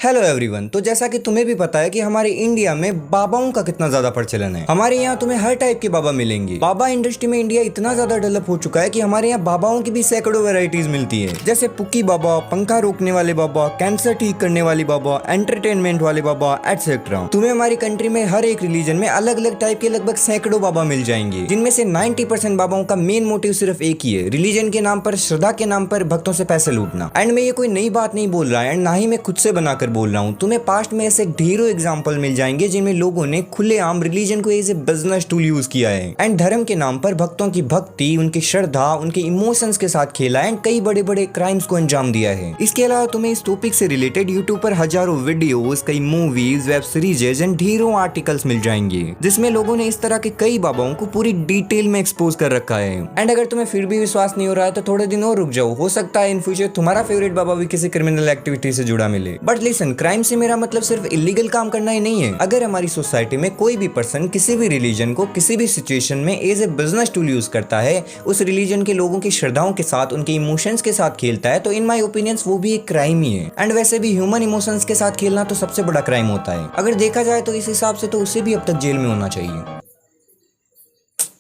Hello everyone. तो जैसा कि तुम्हें भी पता है कि हमारे इंडिया में बाबाओं का कितना ज्यादा प्रचलन है। हमारे यहाँ तुम्हें हर टाइप के बाबा मिलेंगे। बाबा इंडस्ट्री में इंडिया इतना ज्यादा डेवलप हो चुका है कि हमारे यहाँ बाबाओं की भी सैकड़ों वैरायटीज मिलती है, जैसे पुक्की बाबा, पंखा रोकने वाले बाबा, कैंसर ठीक करने वाले बाबा, एंटरटेनमेंट वाले बाबा एटसेट्रा। तुम्हें हमारी कंट्री में हर एक रिलीजन में अलग अलग टाइप के लगभग सैकड़ों बाबा मिल जाएंगे, जिनमें से 90% बाबाओं का मेन मोटिव सिर्फ एक ही है, रिलीजन के नाम पर, श्रद्धा के नाम पर भक्तों से पैसे लूटना। एंड मैं ये कोई नई बात नहीं बोल रहा है, एंड ना ही मैं खुद से बनाकर बोल रहा हूँ। तुम्हें पास्ट में ऐसे ढेरों एग्जांपल मिल जाएंगे जिनमें लोगों ने खुलेआम रिलीजन को as a business tool use किया है एंड धर्म के नाम पर भक्तों की भक्ति, उनकी श्रद्धा, उनके इमोशंस के साथ खेला एंड कई बड़े बड़े क्राइम्स को अंजाम दिया है। इसके अलावा तुम्हें इस टॉपिक से रिलेटेड यूट्यूब पर हजारों वीडियोस, कई मूवीज, वेब सीरीज एंड ढेरों आर्टिकल्स मिल जाएंगे जिसमें लोगों ने इस तरह के कई बाबाओं को पूरी डिटेल में एक्सपोज कर रखा है। एंड अगर तुम्हें फिर भी विश्वास नहीं हो रहा है तो थोड़े दिन और रुक जाओ, हो सकता है इन फ्यूचर तुम्हारा फेवरेट बाबा भी किसी क्रिमिनल एक्टिविटी से जुड़ा मिले। बट लिसन, क्राइम से मेरा मतलब सिर्फ इलीगल काम करना ही नहीं है। अगर हमारी सोसाइटी में कोई भी पर्सन किसी भी रिलीजन को किसी भी सिचुएशन में as a business tool use करता है, उस रिलीजन के लोगों की श्रद्धाओं के साथ, उनके इमोशंस के साथ खेलता है, तो इन माय ओपिनियंस वो भी एक क्राइम ही है। एंड वैसे भी ह्यूमन इमोशंस के साथ खेलना तो सबसे बड़ा क्राइम होता है। अगर देखा जाए तो इस हिसाब से तो उसे भी अब तक जेल में होना चाहिए।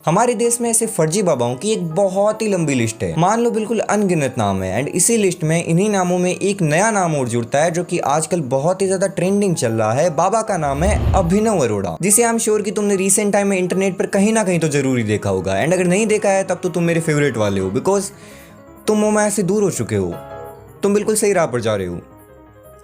हमारे देश में ऐसे फर्जी बाबाओं की एक बहुत ही लंबी लिस्ट है, मान लो बिल्कुल अनगिनत नाम है। एंड इसी लिस्ट में इन्हीं नामों में एक नया नाम और जुड़ता है जो कि आजकल बहुत ही ज्यादा ट्रेंडिंग चल रहा है। बाबा का नाम है अभिनव अरोड़ा, जिसे आई एम श्योर कि तुमने रिसेंट टाइम में इंटरनेट पर कहीं ना कहीं तो जरूर ही देखा होगा। एंड अगर नहीं देखा है तब तो तुम मेरे फेवरेट वाले हो, बिकॉज तुम मोमाया से दूर हो चुके हो, तुम बिल्कुल सही राह पर जा रहे हो।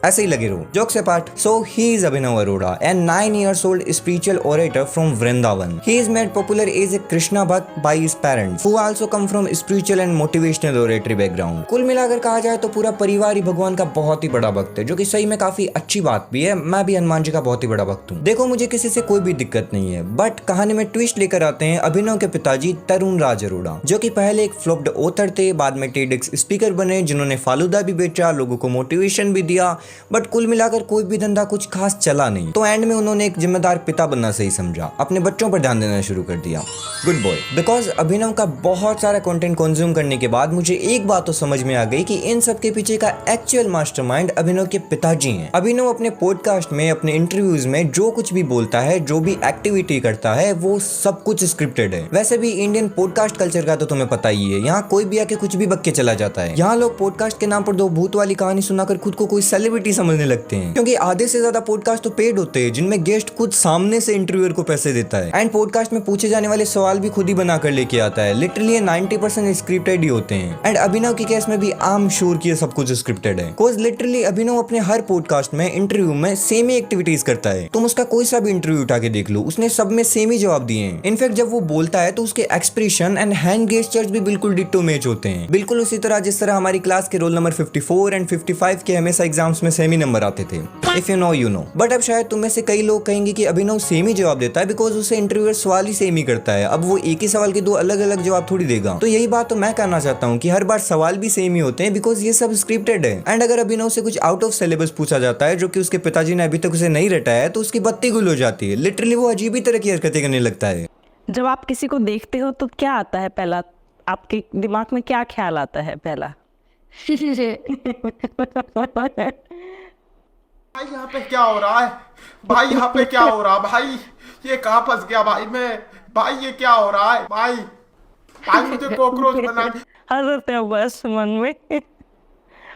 ऐसे ही लगे रहो। Jokes apart, so he is Abhinav Arora, a 9 years old spiritual orator from Vrindavan. He is made popular as a Krishna Bhakt by his parents, who also come from spiritual and motivational oratory background. कुल मिलाकर कहा जाए तो पूरा परिवार ही भगवान का बहुत ही बड़ा भक्त है, जो कि सही में काफी अच्छी बात भी है। मैं भी हनुमान जी का बहुत ही बड़ा भक्त हूँ। देखो, मुझे किसी से कोई भी दिक्कत नहीं है, बट कहानी में ट्विस्ट लेकर आते हैं अभिनव के पिताजी तरुण राज अरोड़ा, जो कि पहले एक फ्लॉप्ड ऑथर थे, बाद में टेडेक्स स्पीकर बने, जिन्होंने फालूदा भी बेचा, लोगों को मोटिवेशन भी दिया, बट कुल मिलाकर कोई भी धंधा कुछ खास चला नहीं। तो एंड में उन्होंने एक जिम्मेदार पिता बनना सही समझा, अपने बच्चों पर ध्यान देना शुरू कर दिया। Good boy. बिकॉज अभिनव का बहुत सारा कंटेंट कंज्यूम करने के बाद मुझे एक बात तो समझ में आ गई कि इन सब के पीछे का एक्चुअल मास्टरमाइंड अभिनव के पिताजी हैं। अभिनव अपने पॉडकास्ट में, अपने इंटरव्यूज में जो कुछ भी बोलता है, जो भी एक्टिविटी करता है, वो सब कुछ स्क्रिप्टेड है। वैसे भी इंडियन पॉडकास्ट कल्चर का तो तुम्हें पता ही है, यहाँ कोई भी आके कुछ भी बक के चला जाता है। यहाँ लोग पॉडकास्ट के नाम पर दो भूत वाली कहानी सुनाकर खुद को कोई सेलिब्रिटी समझने लगते हैं, क्योंकि आधे से ज्यादा पॉडकास्ट तो पेड होते हैं, जिनमें गेस्ट खुद सामने से इंटरव्यूअर को पैसे देता है एंड पॉडकास्ट में पूछे जाने वाले सवाल भी खुद ही बनाकर लेके आता है। लिटरली 90% स्क्रिप्टेड ही होते हैं। एंड अभिनव के केस में भी आई एम श्योर कि ये सब कुछ स्क्रिप्टेड है, बिकॉज़ लिटरली अभिनव अपने हर पॉडकास्ट में, इंटरव्यू में सेम ही एक्टिविटीज करता है। तुम उसका कोई सा भी इंटरव्यू उठा के देख लो, उसने सब में सेम ही जवाब दिए हैं। इनफैक्ट जब वो बोलता है तो उसके एक्सप्रेशन एंड हैंड गेस्चर्स भी बिल्कुल डिट्टो मैच होते हैं, बिल्कुल उसी तरह जिस तरह हमारी क्लास के रोल नंबर 54 एंड 55 के हमेशा एग्जाम्स में सेम ही नंबर आते थे। If you know you know. But अब शायद तुम में से कई लोग कहेंगे कि अभिनव सेम ही जवाब देता है बिकॉज उसे इंटरव्यूअर सवाल ही सेम ही करता है। अब वो एक ही सवाल के दो अलग अलग जवाब थोड़ी देगा। तो यही बात तो मैं कहना चाहता हूँ कि हर बार सवाल भी सेम ही होते हैं बिकॉज ये सब स्क्रिप्टेड है। एंड अगर अभिनव से कुछ आउट ऑफ सिलेबस पूछा जाता है, जो कि उसके पिताजी ने अभी तक उसे नहीं रटाया है, तो उसकी बत्ती गुल हो जाती है। लिटरली वो अजीब ही तरह की हरकतें करने लगता है। जब आप किसी को देखते हो तो क्या आता है पहला, आपके दिमाग में क्या ख्याल आता है पहला? भाई यहाँ पे क्या हो रहा है? भाई यहाँ पे क्या हो रहा है? भाई ये कहाँ फंस गया? भाई ये क्या हो रहा है? भाई मुझे कॉकरोच बना दिया। हंसते हो बस मन में।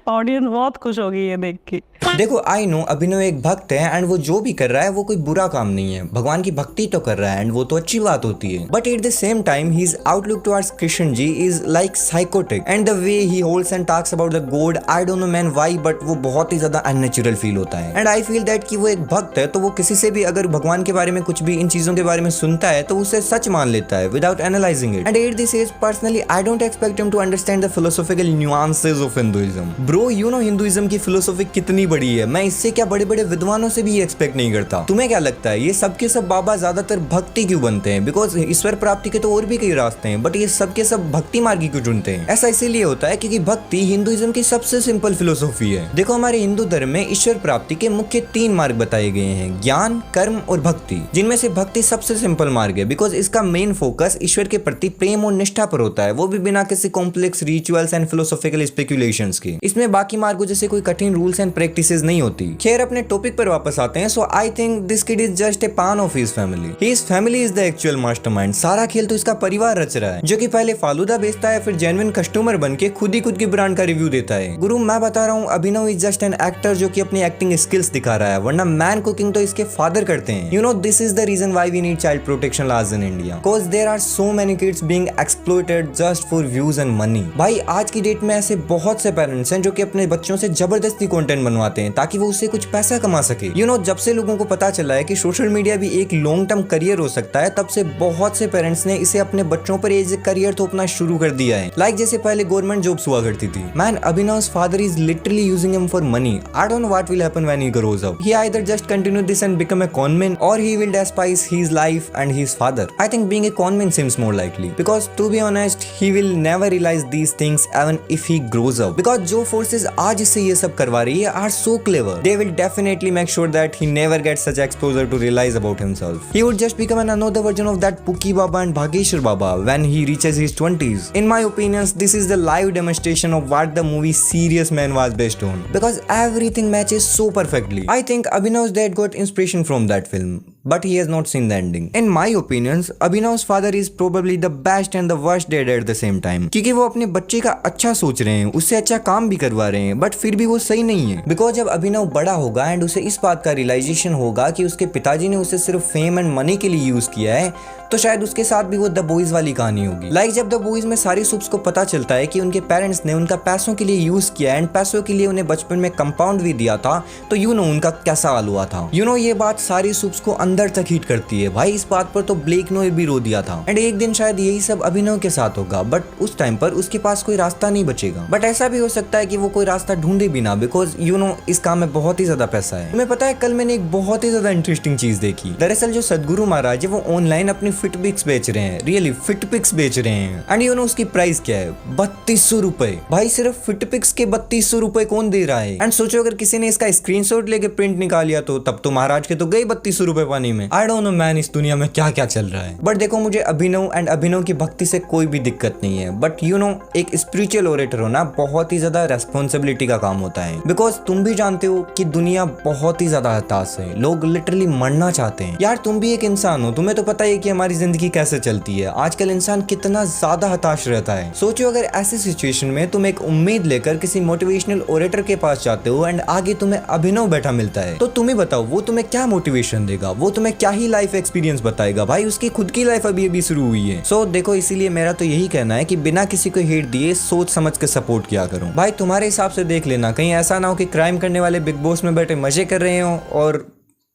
ऑडियंस बहुत खुश होगी ये देख के। देखो, आई नो अभिनव एक भक्त है एंड वो जो भी कर रहा है वो कोई बुरा काम नहीं है, भगवान की भक्ति तो कर रहा है एंड वो तो अच्छी बात होती है। But at the same time his outlook towards Krishna ji is like psychotic and the way he holds and talks about the god, I don't know man why, but वो बहुत ही ज्यादा अननेचुरल फील होता है। एंड आई फील दैट कि वो एक भक्त है तो वो किसी से भी अगर भगवान के बारे में, कुछ भी इन चीजों के बारे में सुनता है तो उसे सच मान लेता है without analysing it. And at this age personally I don't expect him to understand the philosophical nuances of Hinduism. Bro, you know Hinduism की फिलोसॉफी कितनी बड़ी है, मैं इससे क्या बड़े बड़े विद्वानों से भी एक्सपेक्ट नहीं करता। तुम्हें क्या लगता है ये सब के सब बाबा ज्यादातर भक्ति क्यों बनते हैं? बिकॉज ईश्वर प्राप्ति के तो और भी कई रास्ते हैं, बट ये सब के सब भक्ति मार्ग क्यों चुनते हैं? ऐसा इसीलिए होता है क्योंकि भक्ति हिंदुइज्म की सबसे सिंपल फिलोसॉफी है। देखो, हमारे हिंदू धर्म में ईश्वर प्राप्ति के मुख्य 3 मार्ग बताए गए हैं, ज्ञान, कर्म और भक्ति, जिनमें से भक्ति सबसे सिंपल मार्ग है बिकॉज इसका मेन फोकस ईश्वर के प्रति प्रेम और निष्ठा पर होता है, वो भी बिना किसी complex rituals and philosophical speculations के। इसमें जिनमें बाकी मार्गो जैसे कोई कठिन रूल्स एंड प्रैक्टिसेस नहीं होती। खैर अपने टॉपिक पर वापस आते हैं। So I think this kid is just a pawn of his family. His family is the actual mastermind. सारा खेल तो इसका परिवार रच रहा है, जो कि पहले फालूदा बेचता है, फिर जेन्युइन कस्टमर बन के खुद की ब्रांड का रिव्यू देता है। गुरु मैं बता रहा हूँ, अभिनव इज जस्ट एन एक्टर जो कि अपनी एक्टिंग स्किल्स दिखा रहा है, वरना मैन कुकिंग तो इसके फादर करते हैं। You know this is the reason why we need child protection laws in India, because there are so many kids being exploited just for views and money. भाई आज की डेट में ऐसे बहुत से पेरेंट्स हैं जो कि अपने बच्चों से जबरदस्ती कंटेंट बनवाते हैं ताकि वो उससे कुछ पैसा कमा सके। यू नो जब से लोगों को पता चला है कि सोशल मीडिया भी एक लॉन्ग टर्म करियर हो सकता है, तब से बहुत से पेरेंट्स ने इसे अपने बच्चों पर एज ए करियर थोपना शुरू कर दिया है। लाइक जैसे पहले गवर्नमेंट जॉब्स हुआ करती थी। मैन अभिनव's father is literally using him for money. I don't know what will happen when he grows up. He either just continue this and become a conman, or he will despise his life and his father. I think being a conman seems more likely, because to be honest, he will never realize these things even if he grows up. Because जो forces आज इससे ये सब करवा रही है are so clever. They will definitely make sure that he never gets such exposure to realize about himself. He would just become another version of that Pookie Baba and Bhageshwar Baba when he reaches his 20s. In my opinions, this is the live demonstration of what the movie Serious Man was based on, because everything matches so perfectly. I think Abhinav's dad got inspiration from that film, but he has not seen the ending. In my opinions, Abhinav's father is probably the best and the worst dad at the same time, क्योंकि वो अपने बच्चे का अच्छा सोच रहे हैं, उससे अच्छा काम भी करवा रहे हैं, बट फिर भी वो सही नहीं है। बिकॉज जब अभिनव बड़ा होगा एंड उसे इस बात का रियलाइजेशन होगा कि उसके पिताजी ने उसे सिर्फ फेम एंड मनी के लिए यूज किया है, तो शायद उसके साथ भी वो द बॉयज वाली कहानी होगी। लाइक जब द बॉयज में सारी सुप्स को पता चलता है कि उनके पेरेंट्स ने उनका पैसों के लिए यूज किया एंड पैसों के लिए उन्हें बचपन में कंपाउंड भी दिया था, तो यू नो उनका कैसा हाल हुआ था। यू नो ये बात सारी सुप्स को अंदर तक हिट करती है। भाई इस बात पर तो ब्लेक नोयर भी रो दिया था। एंड एक दिन शायद यही सब अभिनव के साथ होगा, बट उस टाइम पर उसके पास कोई रास्ता नहीं बचेगा। बट ऐसा भी हो सकता है कि वो कोई रास्ता ढूंढे भी ना, बिकॉज यू नो इस काम में बहुत ही ज्यादा पैसा है। तुम्हें पता है कल मैंने एक बहुत ही ज्यादा इंटरेस्टिंग चीज देखी। दरअसल जो सदगुरु महाराज है वो ऑनलाइन अपनी फिट पिक्स बेच रहे हैं, रियली फिट पिक्स बेच रहे हैं। एंड यू नो उसकी प्राइस क्या है? 3200 रुपए। भाई सिर्फ फिट पिक्स के 3200 रुपए कौन दे रहा है? एंड सोचो अगर किसी ने इसका स्क्रीनशॉट लेके प्रिंट निकाल लिया तो तब तो महाराज के तो गए 3200 रुपए पानी में। आई डोंट नो मैन, इस दुनिया में क्या क्या चल रहा है। बट देखो मुझे अभिनव एंड अभिनव की भक्ति से कोई भी दिक्कत नहीं है, बट यू नो एक स्पिरिचुअल ओरेटर होना बहुत ही ज्यादा रेस्पॉन्सिबिलिटी का काम होता है। बिकॉज तुम भी जानते हो कि दुनिया बहुत ही ज्यादा हताश है, लोग लिटरली मरना चाहते हैं। यार तुम भी एक इंसान हो, तुम्हें तो पता है कि हमारी जिंदगी कैसे चलती है। आजकल इंसान कितना ज्यादा हताश रहता है। सोचो अगर ऐसी सिचुएशन में तुम एक उम्मीद लेकर किसी मोटिवेशनल ओरेटर के पास जाते हो एंड आगे तुम्हें अभिनव बैठा मिलता है, तो तुम्हें बताओ वो तुम्हें क्या मोटिवेशन देगा, वो तुम्हें क्या ही लाइफ एक्सपीरियंस बताएगा। भाई उसकी खुद की लाइफ अभी शुरू हुई है। सो देखो इसीलिए मेरा तो यही कहना है कि बिना किसी को हेट दिए सोच समझ के सपोर्ट किया करो। भाई तुम्हारे हिसाब से देख लेना, कहीं ऐसा ना हो कि क्राइम करने वाले बिग बॉस में बैठे मजे कर रहे हो और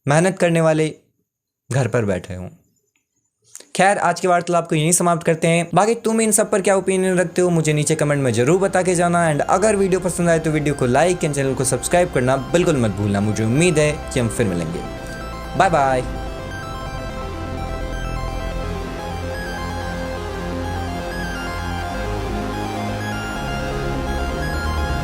मेहनत करने वाले घर पर बैठे हो। खैर आज की वार्तालाप को यहीं समाप्त करते हैं। बाकी तुम इन सब पर क्या ओपिनियन रखते हो मुझे नीचे कमेंट में जरूर बता के जाना। एंड अगर वीडियो पसंद आए तो वीडियो को लाइक एंड चैनल को सब्सक्राइब करना बिल्कुल मत भूलना। मुझे उम्मीद है कि हम फिर मिलेंगे। Bye bye.